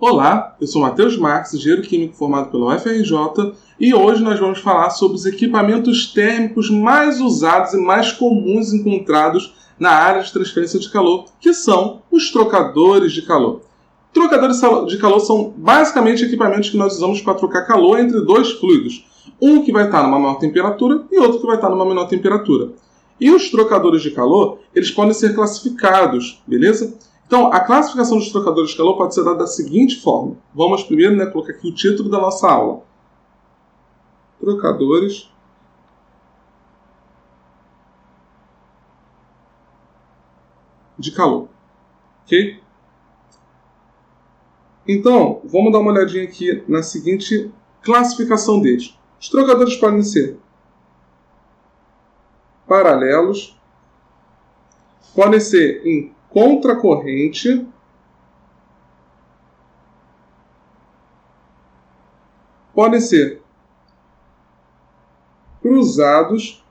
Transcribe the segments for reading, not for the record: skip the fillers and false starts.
Olá, eu sou Matheus Marques, engenheiro químico formado pela UFRJ, e hoje nós vamos falar sobre os equipamentos térmicos mais usados e mais comuns encontrados na área de transferência de calor, que são os trocadores de calor. Trocadores de calor são basicamente equipamentos que nós usamos para trocar calor entre dois fluidos, um que vai estar numa maior temperatura e outro que vai estar numa menor temperatura. E os trocadores de calor, eles podem ser classificados, beleza? Então, a classificação dos trocadores de calor pode ser dada da seguinte forma. Vamos primeiro colocar aqui o título da nossa aula. Trocadores de calor. Ok? Então, vamos dar uma olhadinha aqui na seguinte classificação deles. Os trocadores podem ser paralelos, podem ser em contracorrente, podem ser cruzados,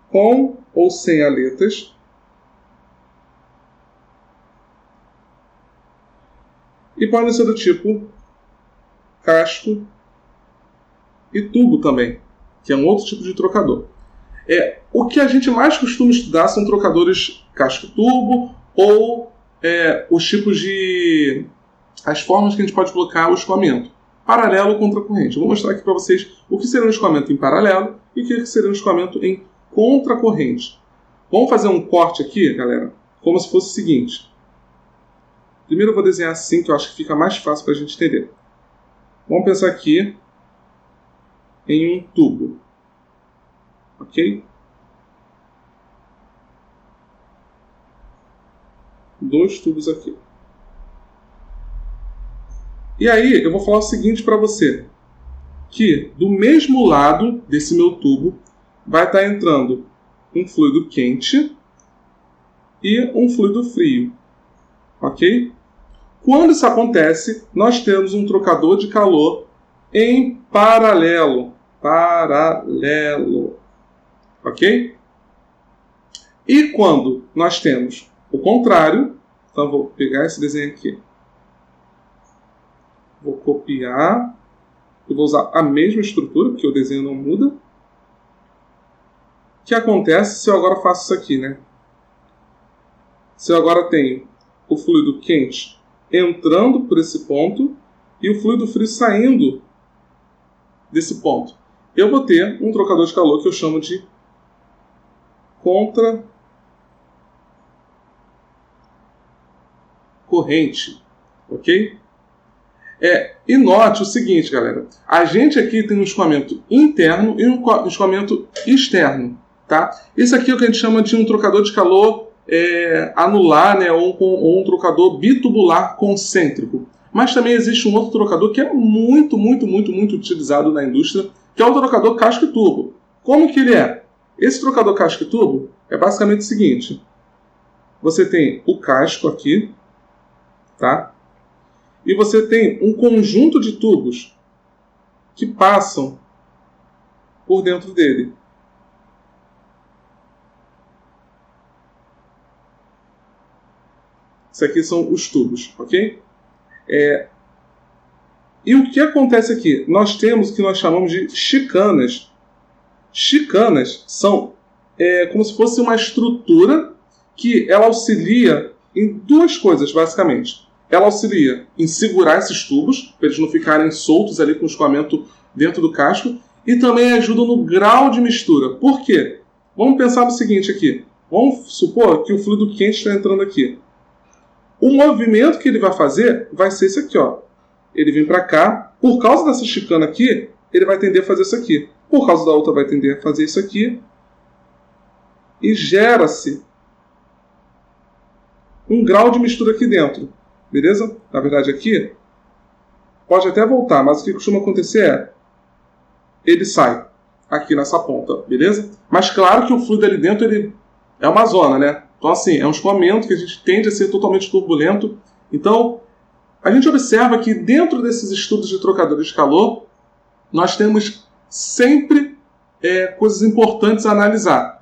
com ou sem aletas, e podem ser do tipo casco e tubo também, que é um outro tipo de trocador. O que a gente mais costuma estudar são trocadores casco-tubo ou os tipos de... as formas que a gente pode colocar o escoamento. Paralelo ou contracorrente. Eu vou mostrar aqui para vocês o que seria um escoamento em paralelo e o que seria um escoamento em contracorrente. Vamos fazer um corte aqui, galera, como se fosse o seguinte. Primeiro eu vou desenhar assim, que eu acho que fica mais fácil para a gente entender. Vamos pensar aqui em um tubo. Ok? Dois tubos aqui. E aí, eu vou falar o seguinte para você. Que do mesmo lado desse meu tubo vai estar entrando um fluido quente e um fluido frio. Ok? Quando isso acontece, nós temos um trocador de calor em paralelo. Paralelo. Ok? E quando nós temos o contrário, então vou pegar esse desenho aqui, vou copiar, e vou usar a mesma estrutura, porque o desenho não muda. O que acontece se eu agora faço isso aqui, né? Se eu agora tenho o fluido quente entrando por esse ponto e o fluido frio saindo desse ponto, eu vou ter um trocador de calor que eu chamo de contracorrente, ok? E note o seguinte, galera. A gente aqui tem um escoamento interno e um escoamento externo, tá? Isso aqui é o que a gente chama de um trocador de calor anular, né? Ou um trocador bitubular concêntrico. Mas também existe um outro trocador que é muito utilizado na indústria, que é o trocador casco e tubo. Como que ele é? Esse trocador casco e tubo é basicamente o seguinte. Você tem o casco aqui, tá? E você tem um conjunto de tubos que passam por dentro dele. Isso aqui são os tubos, ok? E o que acontece aqui? Nós temos o que nós chamamos de chicanas. Chicanas são como se fosse uma estrutura que ela auxilia em duas coisas, basicamente. Ela auxilia em segurar esses tubos, para eles não ficarem soltos ali com o escoamento dentro do casco, e também ajuda no grau de mistura. Por quê? Vamos pensar no seguinte aqui. Vamos supor que o fluido quente está entrando aqui. O movimento que ele vai fazer vai ser esse aqui, ó. Ele vem para cá. Por causa dessa chicana aqui, ele vai tender a fazer isso aqui. Por causa da outra, vai tender a fazer isso aqui. E gera-se um grau de mistura aqui dentro. Beleza? Na verdade, aqui pode até voltar, mas o que costuma acontecer ele sai aqui nessa ponta, beleza? Mas claro que o fluido ali dentro ele é uma zona, né? Então, assim, é um escoamento que a gente tende a ser totalmente turbulento. Então, a gente observa que dentro desses estudos de trocadores de calor, nós temos sempre coisas importantes a analisar.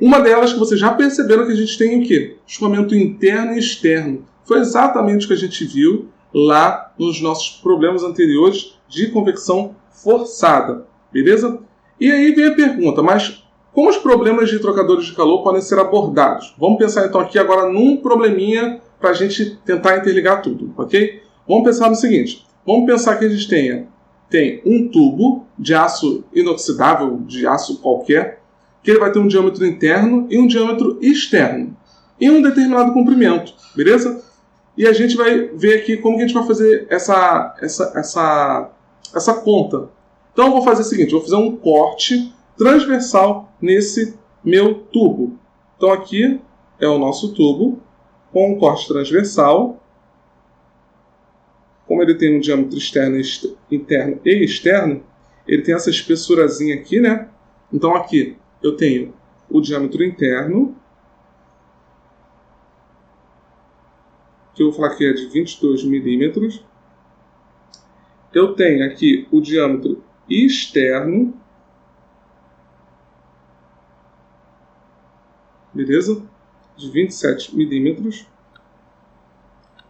Uma delas que vocês já perceberam que a gente tem o quê? Escoamento interno e externo. Foi exatamente o que a gente viu lá nos nossos problemas anteriores de convecção forçada, beleza? E aí vem a pergunta, mas como os problemas de trocadores de calor podem ser abordados? Vamos pensar então aqui agora num probleminha para a gente tentar interligar tudo, ok? Vamos pensar no seguinte, vamos pensar que a gente tem um tubo de aço inoxidável, de aço qualquer, que ele vai ter um diâmetro interno e um diâmetro externo, em um determinado comprimento, beleza? E a gente vai ver aqui como que a gente vai fazer essa conta. Então eu vou fazer o seguinte, eu vou fazer um corte transversal nesse meu tubo. Então aqui é o nosso tubo com um corte transversal. Como ele tem um diâmetro interno e externo, ele tem essa espessurazinha aqui, né? Então aqui eu tenho o diâmetro interno, que eu vou falar que é de 22 milímetros. Eu tenho aqui o diâmetro externo, beleza? De 27 milímetros.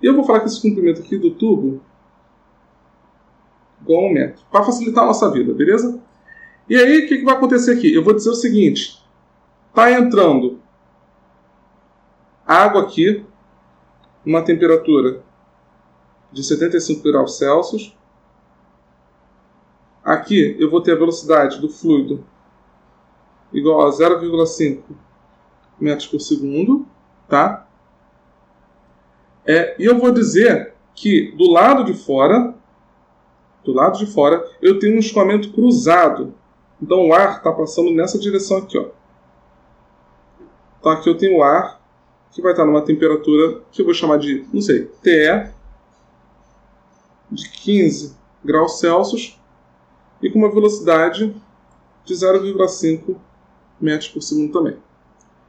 E eu vou falar que esse comprimento aqui do tubo igual a 1 metro, para facilitar a nossa vida, beleza? E aí, o que vai acontecer aqui? Eu vou dizer o seguinte, está entrando água aqui, uma temperatura de 75 graus Celsius. Aqui eu vou ter a velocidade do fluido igual a 0,5 metros por segundo, tá? E eu vou dizer que do lado de fora, eu tenho um escoamento cruzado. Então o ar está passando nessa direção aqui, ó. Então aqui eu tenho o ar que vai estar numa temperatura que eu vou chamar de, não sei, TE, de 15 graus Celsius e com uma velocidade de 0,5 metros por segundo também.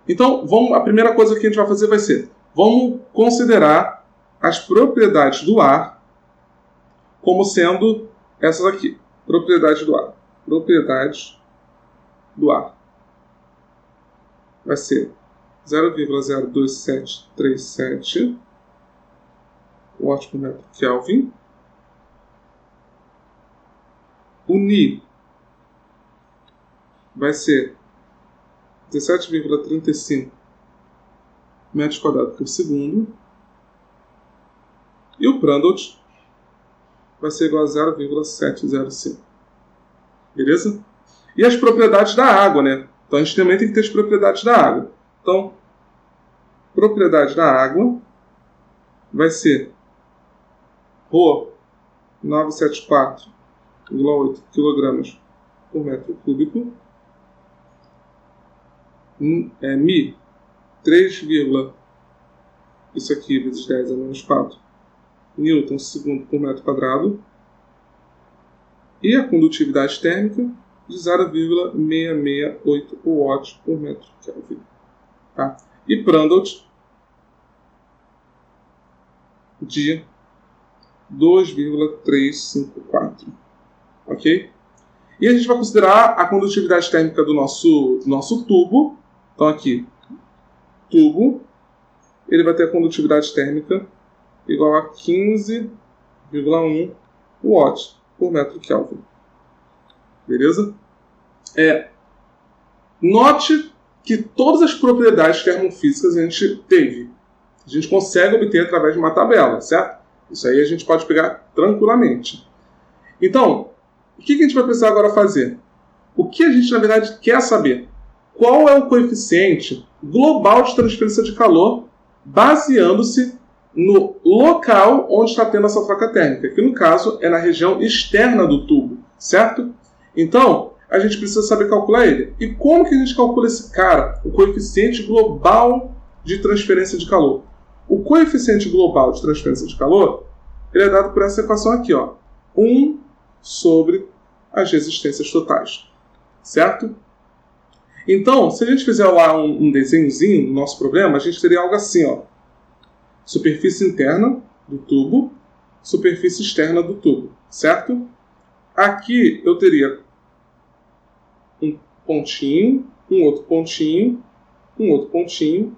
Então, a primeira coisa que a gente vai fazer vai ser, vamos considerar as propriedades do ar como sendo essas aqui. Propriedades do ar. Propriedades do ar. Vai ser 0,02737 watts por metro Kelvin. O Ni vai ser 17,35 metros quadrados por segundo. E o Prandtl vai ser igual a 0,705. Beleza? E as propriedades da água, né? Então a gente também tem que ter as propriedades da água. Então, propriedade da água vai ser Rho 974,8 kg por metro cúbico. Mi 3, isso aqui vezes 10 a menos 4 newton segundo por metro quadrado. E a condutividade térmica de 0,668 watts por metro Kelvin. Tá? E Prandtl de 2,354. Ok? E a gente vai considerar a condutividade térmica do nosso tubo. Então aqui, tubo, ele vai ter a condutividade térmica igual a 15,1 watts por metro Kelvin. Beleza? Note que todas as propriedades termofísicas a gente teve. A gente consegue obter através de uma tabela, certo? Isso aí a gente pode pegar tranquilamente. Então, o que a gente vai precisar agora fazer? O que a gente, na verdade, quer saber? Qual é o coeficiente global de transferência de calor baseando-se no local onde está tendo essa troca térmica, que no caso é na região externa do tubo, certo? Então, a gente precisa saber calcular ele. E como que a gente calcula esse cara? O coeficiente global de transferência de calor. O coeficiente global de transferência de calor, ele é dado por essa equação aqui, ó. 1 sobre as resistências totais, certo? Então, se a gente fizer lá um desenhozinho no nosso problema, a gente teria algo assim, ó. Superfície interna do tubo, superfície externa do tubo, certo? Aqui eu teria um pontinho, um outro pontinho, um outro pontinho,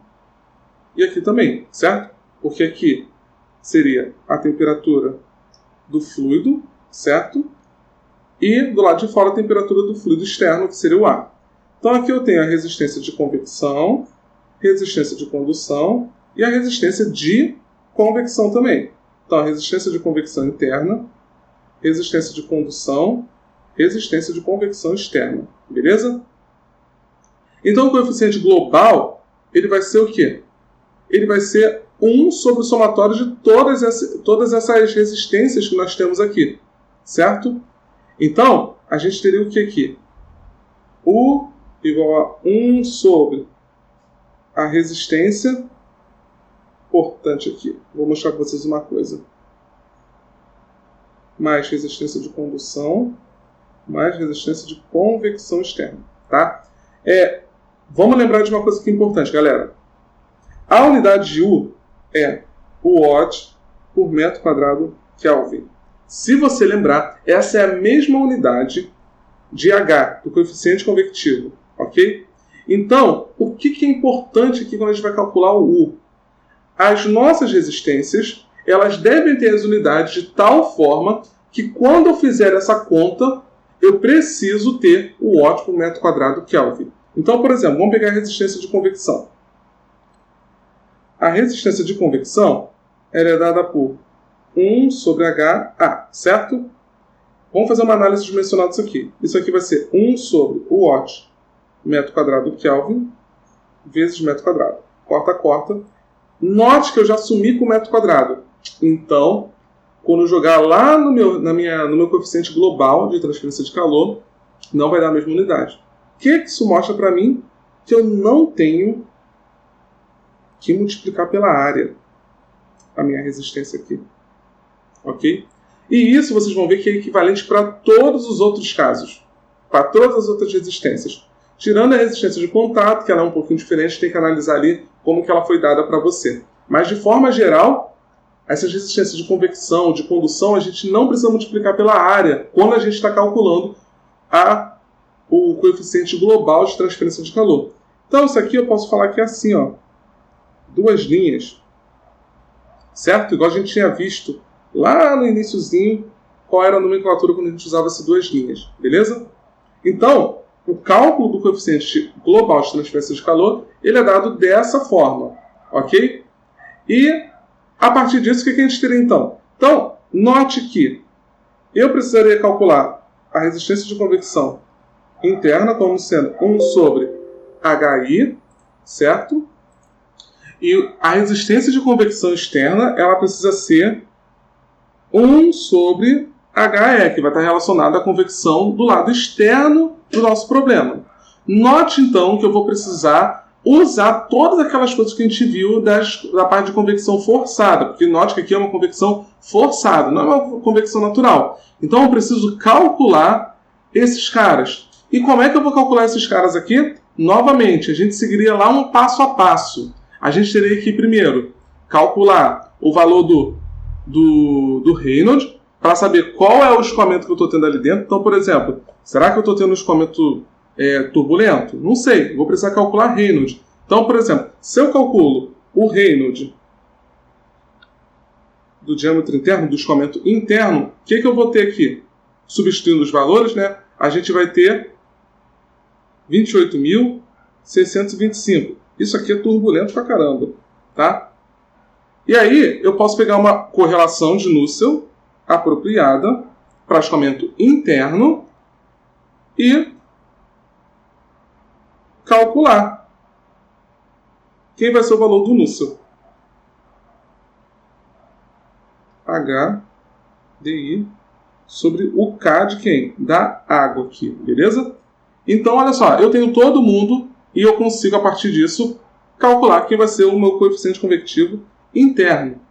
e aqui também, certo? Porque aqui seria a temperatura do fluido, certo? E do lado de fora a temperatura do fluido externo, que seria o ar. Então aqui eu tenho a resistência de convecção, resistência de condução e a resistência de convecção também. Então a resistência de convecção interna, resistência de condução, resistência de convecção externa. Beleza? Então o coeficiente global, ele vai ser o quê? Ele vai ser 1 sobre o somatório de todas essas resistências que nós temos aqui. Certo? Então, a gente teria o que aqui? U igual a 1 sobre a resistência. Importante aqui. Vou mostrar para vocês uma coisa. Mais resistência de condução, mais resistência de convecção externa. Tá? Vamos lembrar de uma coisa que é importante, galera. A unidade de U é o Watt por metro quadrado Kelvin. Se você lembrar, essa é a mesma unidade de H, do coeficiente convectivo. Ok? Então, o que é importante aqui quando a gente vai calcular o U? As nossas resistências, elas devem ter as unidades de tal forma que quando eu fizer essa conta, eu preciso ter o Watt por metro quadrado Kelvin. Então, por exemplo, vamos pegar a resistência de convecção. A resistência de convecção ela é dada por 1 sobre HA, certo? Vamos fazer uma análise dimensional disso aqui. Isso aqui vai ser 1 sobre o Watt metro quadrado Kelvin vezes metro quadrado. Corta, corta. Note que eu já assumi com metro quadrado. Então, quando eu jogar lá no meu coeficiente global de transferência de calor, não vai dar a mesma unidade. O que isso mostra para mim? Que eu não tenho que multiplicar pela área a minha resistência aqui. Ok? E isso vocês vão ver que é equivalente para todos os outros casos. Para todas as outras resistências. Tirando a resistência de contato, que ela é um pouquinho diferente, tem que analisar ali como que ela foi dada para você. Mas de forma geral, essas resistências de convecção, de condução, a gente não precisa multiplicar pela área quando a gente está calculando o coeficiente global de transferência de calor. Então isso aqui eu posso falar que é assim, ó, 2 linhas, certo? Igual a gente tinha visto lá no iniciozinho, qual era a nomenclatura quando a gente usava essas 2 linhas, beleza? Então, o cálculo do coeficiente global de transferência de calor, ele é dado dessa forma, ok? E, a partir disso, o que a gente teria então? Então, note que eu precisaria calcular a resistência de convecção interna como sendo 1 sobre HI, certo? E a resistência de convecção externa, ela precisa ser 1 sobre HE, que vai estar relacionada à convecção do lado externo do nosso problema. Note, então, que eu vou precisar usar todas aquelas coisas que a gente viu da parte de convecção forçada, porque note que aqui é uma convecção forçada, não é uma convecção natural. Então, eu preciso calcular esses caras. E como é que eu vou calcular esses caras aqui? Novamente, a gente seguiria lá um passo a passo. A gente teria que, primeiro, calcular o valor do Reynolds, para saber qual é o escoamento que eu estou tendo ali dentro. Então, por exemplo, será que eu estou tendo um escoamento turbulento? Não sei, vou precisar calcular Reynolds. Então, por exemplo, se eu calculo o Reynolds do diâmetro interno, do escoamento interno, o que eu vou ter aqui? Substituindo os valores, né? A gente vai ter 28.625. Isso aqui é turbulento pra caramba, tá? E aí, eu posso pegar uma correlação de Nusselt apropriada para escoamento interno e calcular quem vai ser o valor do Nusselt. HDI sobre o K de quem? Da água aqui, beleza? Então, olha só, eu tenho todo mundo e eu consigo, a partir disso, calcular quem vai ser o meu coeficiente convectivo interno.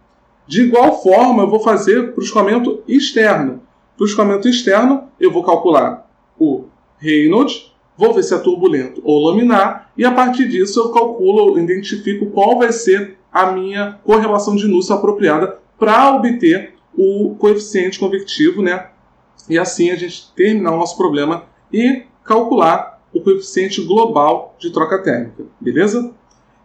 De igual forma, eu vou fazer para o escoamento externo. Para o escoamento externo, eu vou calcular o Reynolds, vou ver se é turbulento ou laminar, e a partir disso eu calculo, identifico qual vai ser a minha correlação de Nusselt apropriada para obter o coeficiente convectivo, né? E assim a gente terminar o nosso problema e calcular o coeficiente global de troca térmica, beleza?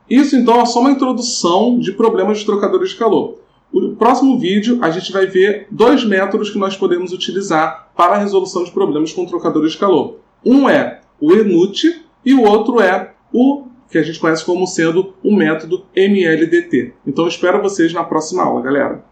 Isso então é só uma introdução de problemas de trocadores de calor. No próximo vídeo, a gente vai ver 2 métodos que nós podemos utilizar para a resolução de problemas com trocadores de calor. Um é o ENUT e o outro é o que a gente conhece como sendo o método MLDT. Então, eu espero vocês na próxima aula, galera.